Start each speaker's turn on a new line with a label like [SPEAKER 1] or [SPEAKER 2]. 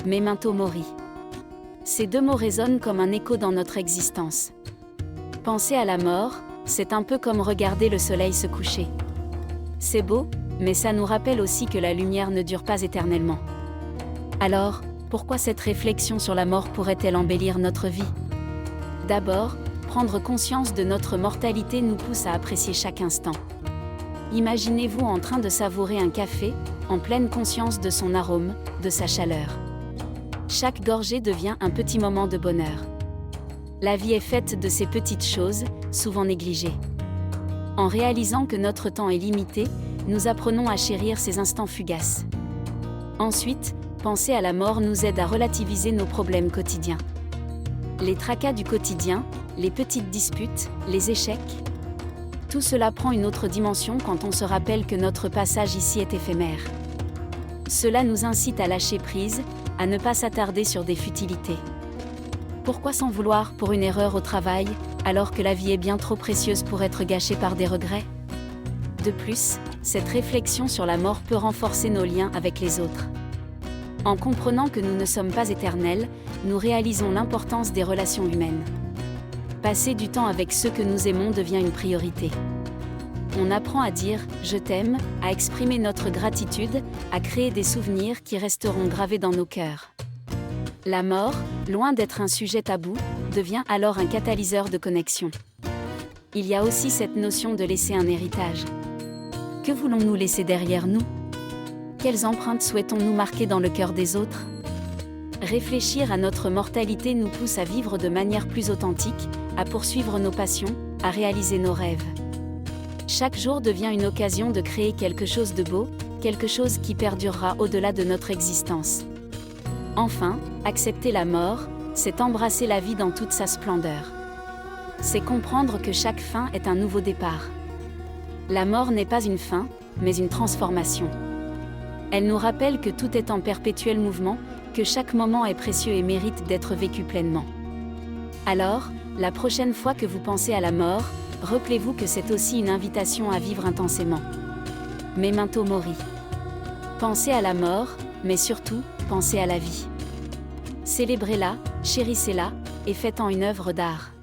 [SPEAKER 1] Memento mori. Ces deux mots résonnent comme un écho dans notre existence. Penser à la mort, c'est un peu comme regarder le soleil se coucher. C'est beau, mais ça nous rappelle aussi que la lumière ne dure pas éternellement. Alors, pourquoi cette réflexion sur la mort pourrait-elle embellir notre vie? D'abord, prendre conscience de notre mortalité nous pousse à apprécier chaque instant. Imaginez-vous en train de savourer un café, en pleine conscience de son arôme, de sa chaleur. Chaque gorgée devient un petit moment de bonheur. La vie est faite de ces petites choses, souvent négligées. En réalisant que notre temps est limité, nous apprenons à chérir ces instants fugaces. Ensuite, penser à la mort nous aide à relativiser nos problèmes quotidiens. Les tracas du quotidien, les petites disputes, les échecs, tout cela prend une autre dimension quand on se rappelle que notre passage ici est éphémère. Cela nous incite à lâcher prise, à ne pas s'attarder sur des futilités. Pourquoi s'en vouloir pour une erreur au travail, alors que la vie est bien trop précieuse pour être gâchée par des regrets? De plus, cette réflexion sur la mort peut renforcer nos liens avec les autres. En comprenant que nous ne sommes pas éternels, nous réalisons l'importance des relations humaines. Passer du temps avec ceux que nous aimons devient une priorité. On apprend à dire « je t'aime », à exprimer notre gratitude, à créer des souvenirs qui resteront gravés dans nos cœurs. La mort, loin d'être un sujet tabou, devient alors un catalyseur de connexion. Il y a aussi cette notion de laisser un héritage. Que voulons-nous laisser derrière nous? Quelles empreintes souhaitons-nous marquer dans le cœur des autres? Réfléchir à notre mortalité nous pousse à vivre de manière plus authentique, à poursuivre nos passions, à réaliser nos rêves. Chaque jour devient une occasion de créer quelque chose de beau, quelque chose qui perdurera au-delà de notre existence. Enfin, accepter la mort, c'est embrasser la vie dans toute sa splendeur. C'est comprendre que chaque fin est un nouveau départ. La mort n'est pas une fin, mais une transformation. Elle nous rappelle que tout est en perpétuel mouvement, que chaque moment est précieux et mérite d'être vécu pleinement. Alors, la prochaine fois que vous pensez à la mort, rappelez-vous que c'est aussi une invitation à vivre intensément. Memento mori. Pensez à la mort, mais surtout, pensez à la vie. Célébrez-la, chérissez-la, et faites-en une œuvre d'art.